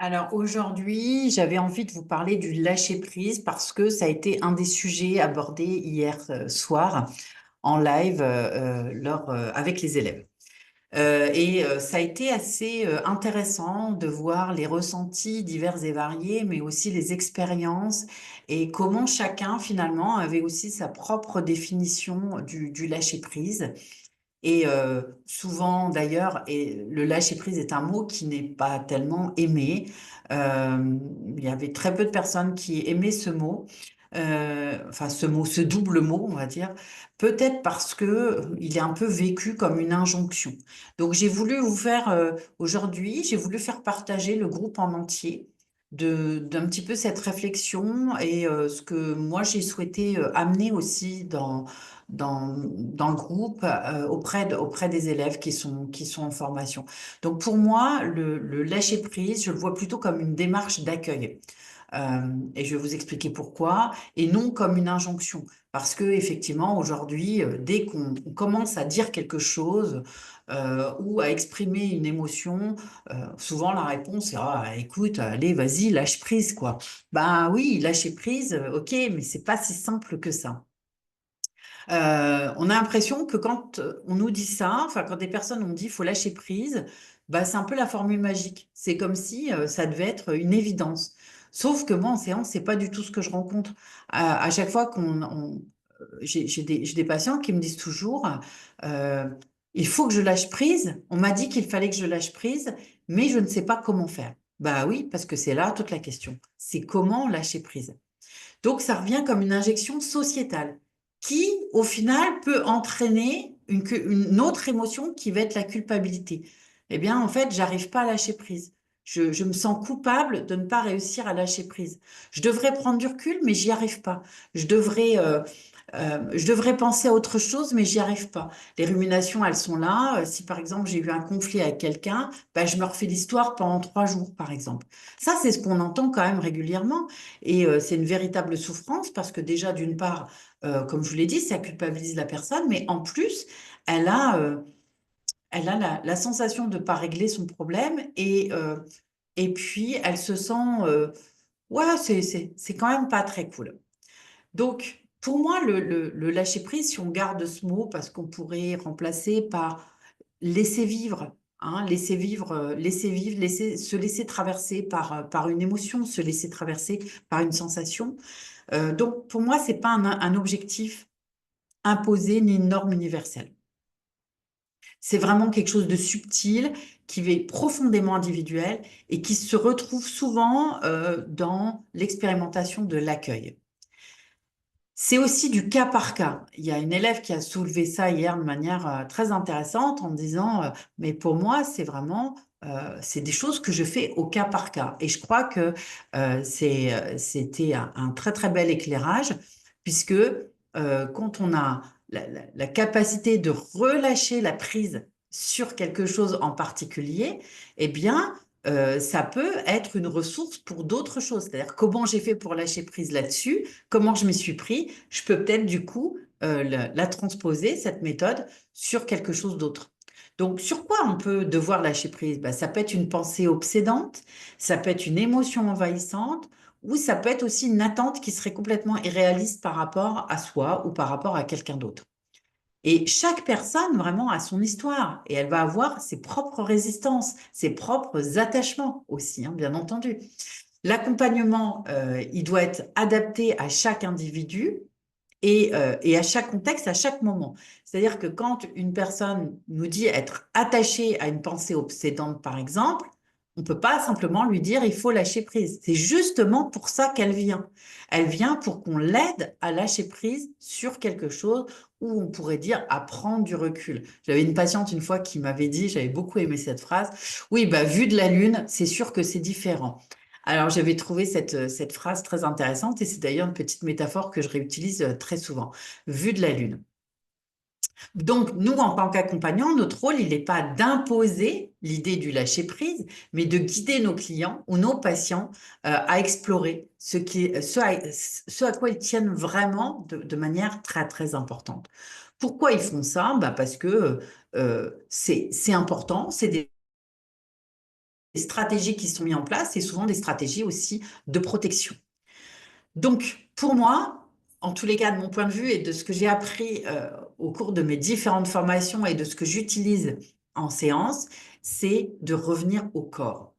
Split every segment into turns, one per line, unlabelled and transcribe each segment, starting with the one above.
Alors aujourd'hui, j'avais envie de vous parler du lâcher-prise parce que ça a été un des sujets abordés hier soir en live avec les élèves. Ça a été assez intéressant de voir les ressentis divers et variés, mais aussi les expériences et comment chacun finalement avait aussi sa propre définition du lâcher-prise. Souvent, d'ailleurs, et le lâcher-prise est un mot qui n'est pas tellement aimé. Il y avait très peu de personnes qui aimaient ce mot, enfin ce mot, ce double mot, on va dire, peut-être parce que il est un peu vécu comme une injonction. Donc, j'ai voulu vous faire aujourd'hui, j'ai voulu faire partager le groupe en entier d'un petit peu cette réflexion et ce que moi j'ai souhaité amener aussi dans le groupe auprès des élèves qui sont en formation. Donc pour moi, le lâcher-prise, je le vois plutôt comme une démarche d'accueil. Et je vais vous expliquer pourquoi, et non comme une injonction. Parce que effectivement, aujourd'hui, dès qu'on commence à dire quelque chose ou à exprimer une émotion, souvent la réponse est ah, écoute, allez, vas-y, lâche prise, quoi. Ben oui, lâcher prise, ok, mais c'est pas si simple que ça. On a l'impression que quand on nous dit ça, enfin quand des personnes ont dit faut lâcher prise, bah, c'est un peu la formule magique. C'est comme si ça devait être une évidence. Sauf que moi en séance, c'est pas du tout ce que je rencontre. À chaque fois j'ai des patients qui me disent toujours euh, il faut que je lâche prise. On m'a dit qu'il fallait que je lâche prise, mais je ne sais pas comment faire. Bah oui, parce que c'est là toute la question. C'est comment lâcher prise. Donc, ça revient comme une injection sociétale qui, au final, peut entraîner une autre émotion qui va être la culpabilité. Eh bien, en fait, j'arrive pas à lâcher prise. Je me sens coupable de ne pas réussir à lâcher prise. Je devrais prendre du recul, mais j'y arrive pas. Je devrais penser à autre chose, mais j'y arrive pas. Les ruminations, elles sont là. Si par exemple j'ai eu un conflit avec quelqu'un, bah, je me refais l'histoire pendant 3 jours, par exemple. Ça, c'est ce qu'on entend quand même régulièrement. C'est une véritable souffrance parce que déjà, d'une part, comme je vous l'ai dit, ça culpabilise la personne, mais en plus, elle a, euh, elle a la sensation de ne pas régler son problème et puis elle se sent, ouais, c'est quand même pas très cool. Donc, pour moi, le lâcher-prise, si on garde ce mot, parce qu'on pourrait remplacer par laisser vivre, hein, laisser vivre, se laisser traverser par une émotion, se laisser traverser par une sensation. Donc, pour moi, c'est pas un objectif imposé ni une norme universelle. C'est vraiment quelque chose de subtil, qui est profondément individuel et qui se retrouve souvent dans l'expérimentation de l'accueil. C'est aussi du cas par cas. Il y a une élève qui a soulevé ça hier de manière très intéressante en disant, mais pour moi, c'est des choses que je fais au cas par cas. Et je crois que c'était un très très bel éclairage puisque quand on a la capacité de relâcher la prise sur quelque chose en particulier, eh bien, ça peut être une ressource pour d'autres choses. C'est-à-dire comment j'ai fait pour lâcher prise là-dessus, comment je m'y suis pris, je peux peut-être du coup la transposer, cette méthode, sur quelque chose d'autre. Donc, sur quoi on peut devoir lâcher prise? Ben, ça peut être une pensée obsédante, ça peut être une émotion envahissante, ou ça peut être aussi une attente qui serait complètement irréaliste par rapport à soi ou par rapport à quelqu'un d'autre. Et chaque personne vraiment a son histoire et elle va avoir ses propres résistances, ses propres attachements aussi, hein, bien entendu. L'accompagnement, il doit être adapté à chaque individu et à chaque contexte, à chaque moment. C'est-à-dire que quand une personne nous dit être attachée à une pensée obsédante, par exemple, on ne peut pas simplement lui dire il faut lâcher prise. C'est justement pour ça qu'elle vient. Elle vient pour qu'on l'aide à lâcher prise sur quelque chose où on pourrait dire à prendre du recul. J'avais une patiente une fois qui m'avait dit, j'avais beaucoup aimé cette phrase, oui, bah, vu de la Lune, c'est sûr que c'est différent. Alors, j'avais trouvé cette phrase très intéressante et c'est d'ailleurs une petite métaphore que je réutilise très souvent. Vue de la Lune. Donc, nous, en tant qu'accompagnants, notre rôle, il n'est pas d'imposer l'idée du lâcher-prise, mais de guider nos clients ou nos patients à explorer ce à quoi ils tiennent vraiment de manière très, très importante. Pourquoi ils font ça? Bah parce que c'est important, c'est des stratégies qui sont mises en place, c'est souvent des stratégies aussi de protection. Donc, pour moi, en tous les cas, de mon point de vue et de ce que j'ai appris au cours de mes différentes formations et de ce que j'utilise en séance, c'est de revenir au corps.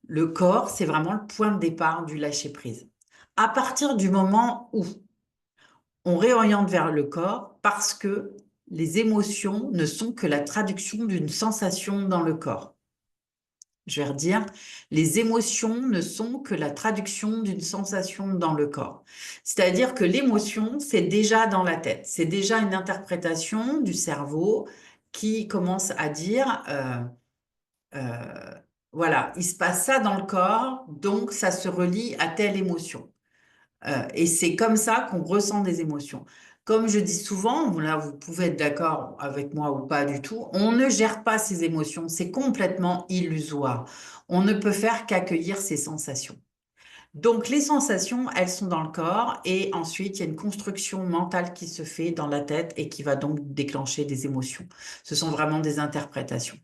Le corps, c'est vraiment le point de départ du lâcher-prise. À partir du moment où on réoriente vers le corps, parce que les émotions ne sont que la traduction d'une sensation dans le corps. Je vais redire, les émotions ne sont que la traduction d'une sensation dans le corps. C'est-à-dire que l'émotion, c'est déjà dans la tête, c'est déjà une interprétation du cerveau qui commence à dire, voilà, il se passe ça dans le corps, donc ça se relie à telle émotion. Et c'est comme ça qu'on ressent des émotions. Comme je dis souvent, là vous pouvez être d'accord avec moi ou pas du tout, on ne gère pas ses émotions, c'est complètement illusoire. On ne peut faire qu'accueillir ses sensations. Donc les sensations, elles sont dans le corps et ensuite il y a une construction mentale qui se fait dans la tête et qui va donc déclencher des émotions. Ce sont vraiment des interprétations.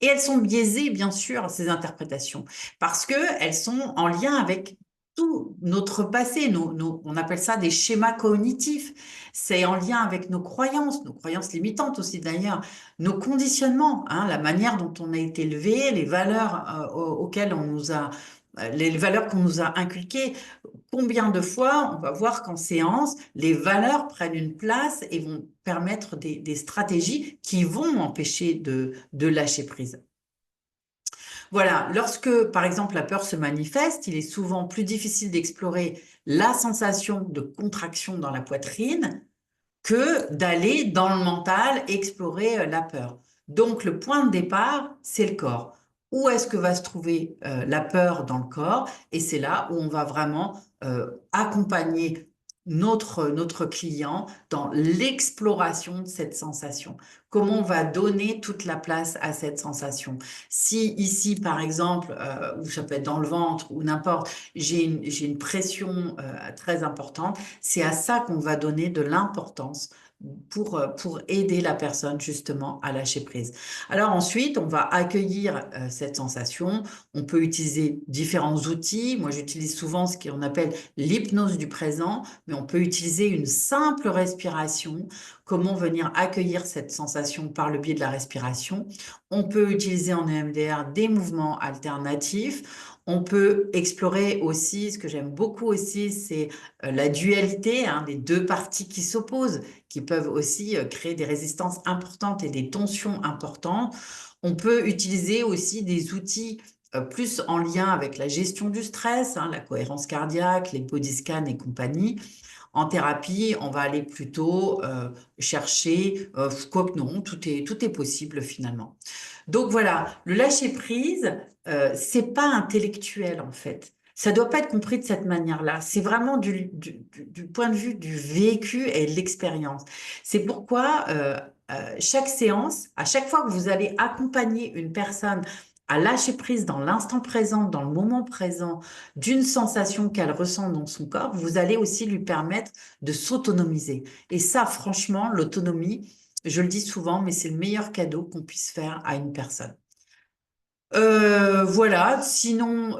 Et elles sont biaisées, bien sûr, ces interprétations, parce qu'elles sont en lien avec tout notre passé. On appelle ça des schémas cognitifs. C'est en lien avec nos croyances limitantes aussi d'ailleurs, nos conditionnements, hein, la manière dont on a été élevé, les valeurs auxquelles on nous a, les valeurs qu'on nous a inculquées. Combien de fois on va voir qu'en séance, les valeurs prennent une place et vont permettre des stratégies qui vont empêcher de lâcher prise. Voilà, lorsque, par exemple, la peur se manifeste, il est souvent plus difficile d'explorer la sensation de contraction dans la poitrine que d'aller dans le mental explorer la peur. Donc, le point de départ, c'est le corps. Où est-ce que va se trouver la peur dans le corps? Et c'est là où on va vraiment accompagner notre client dans l'exploration de cette sensation. Comment on va donner toute la place à cette sensation? Si ici, par exemple, ou ça peut être dans le ventre ou n'importe, j'ai une pression très importante, c'est à ça qu'on va donner de l'importance pour aider la personne justement à lâcher prise. Alors ensuite, on va accueillir cette sensation. On peut utiliser différents outils. Moi, j'utilise souvent ce qu'on appelle l'hypnose du présent, mais on peut utiliser une simple respiration. Comment venir accueillir cette sensation par le biais de la respiration. On peut utiliser en EMDR des mouvements alternatifs. On peut explorer aussi, ce que j'aime beaucoup aussi, c'est la dualité, hein, des deux parties qui s'opposent, qui peuvent aussi créer des résistances importantes et des tensions importantes. On peut utiliser aussi des outils plus en lien avec la gestion du stress, hein, la cohérence cardiaque, les body scans et compagnie. En thérapie, on va aller plutôt chercher, quoique non, tout est possible finalement. Donc voilà, le lâcher prise, c'est pas intellectuel en fait. Ça doit pas être compris de cette manière-là. C'est vraiment du point de vue du vécu et de l'expérience. C'est pourquoi chaque séance, à chaque fois que vous allez accompagner une personne à lâcher prise dans l'instant présent, dans le moment présent, d'une sensation qu'elle ressent dans son corps, vous allez aussi lui permettre de s'autonomiser. Et ça, franchement, l'autonomie, je le dis souvent, mais c'est le meilleur cadeau qu'on puisse faire à une personne. Voilà, sinon,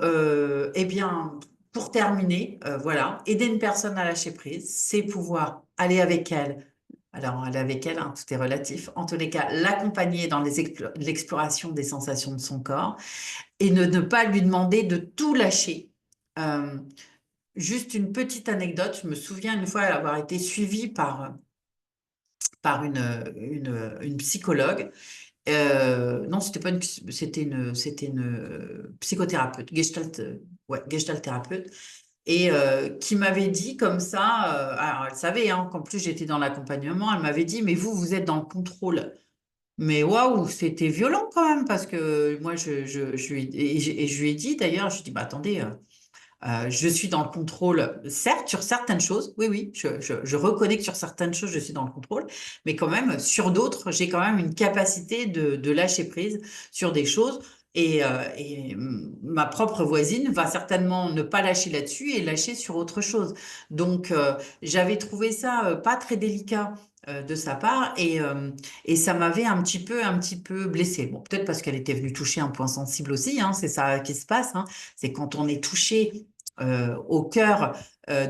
eh bien, pour terminer, voilà, aider une personne à lâcher prise, c'est pouvoir aller avec elle. Alors, aller avec elle, hein, tout est relatif. En tous les cas, l'accompagner dans l'exploration des sensations de son corps et ne pas lui demander de tout lâcher. Euh, Juste une petite anecdote, je me souviens une fois avoir été suivie par une psychologue. Non, c'était pas une, c'était une psychothérapeute, gestalt, ouais, gestalt thérapeute, et qui m'avait dit comme ça, alors elle savait hein, qu'en plus j'étais dans l'accompagnement, elle m'avait dit, mais vous êtes dans le contrôle. Mais waouh, c'était violent quand même, parce que moi, je lui ai dit d'ailleurs, je lui ai dit, bah attendez, je suis dans le contrôle, certes, sur certaines choses. Oui, oui, je reconnais que sur certaines choses, je suis dans le contrôle. Mais quand même, sur d'autres, j'ai quand même une capacité de lâcher prise sur des choses. Ma propre voisine va certainement ne pas lâcher là-dessus et lâcher sur autre chose. Donc, j'avais trouvé ça pas très délicat de sa part et ça m'avait un petit peu blessée. Bon, peut-être parce qu'elle était venue toucher un point sensible aussi, hein, c'est ça qui se passe, hein. C'est quand on est touché au cœur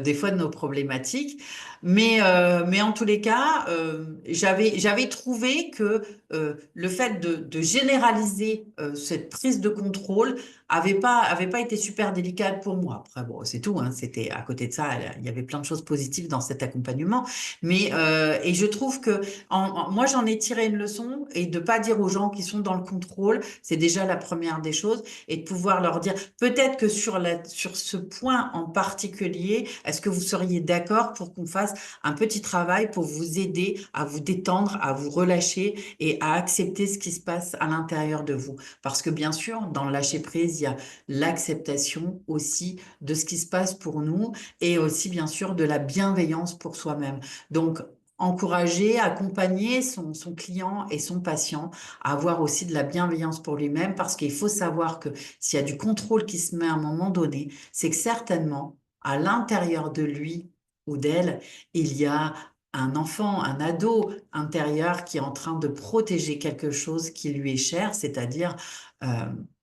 des fois de nos problématiques. Mais en tous les cas, j'avais trouvé que le fait de généraliser cette prise de contrôle avait pas été super délicate pour moi. Après, bon, c'est tout, hein, c'était à côté de ça, il y avait plein de choses positives dans cet accompagnement. Et je trouve que moi, j'en ai tiré une leçon et de pas dire aux gens qui sont dans le contrôle, c'est déjà la première des choses, et de pouvoir leur dire, peut-être que sur ce point en particulier, est-ce que vous seriez d'accord pour qu'on fasse un petit travail pour vous aider à vous détendre, à vous relâcher et à accepter ce qui se passe à l'intérieur de vous. Parce que bien sûr, dans le lâcher prise, il y a l'acceptation aussi de ce qui se passe pour nous et aussi bien sûr de la bienveillance pour soi-même. Donc, encourager, accompagner son client et son patient à avoir aussi de la bienveillance pour lui-même parce qu'il faut savoir que s'il y a du contrôle qui se met à un moment donné, c'est que certainement à l'intérieur de lui ou d'elle, il y a un enfant, un ado intérieur qui est en train de protéger quelque chose qui lui est cher, c'est-à-dire euh,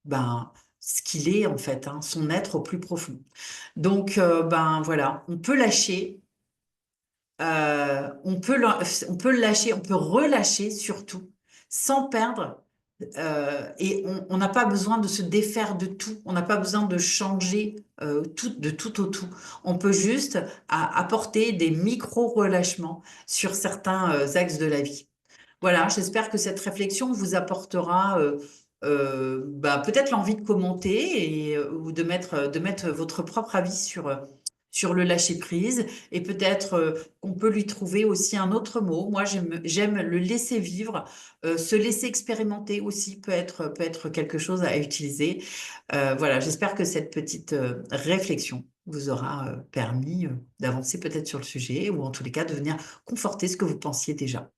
ben, ce qu'il est en fait, hein, son être au plus profond. Donc, ben voilà, on peut lâcher, on peut lâcher, on peut relâcher surtout, sans perdre et on n'a pas besoin de se défaire de tout, on n'a pas besoin de changer de tout au tout. On peut juste apporter des micro-relâchements sur certains axes de la vie. Voilà, j'espère que cette réflexion vous apportera bah, peut-être l'envie de commenter ou de mettre votre propre avis sur le lâcher-prise et peut-être qu'on peut lui trouver aussi un autre mot. Moi, j'aime le laisser vivre, se laisser expérimenter aussi peut être quelque chose à utiliser. Voilà, j'espère que cette petite réflexion vous aura permis d'avancer peut-être sur le sujet ou en tous les cas de venir conforter ce que vous pensiez déjà.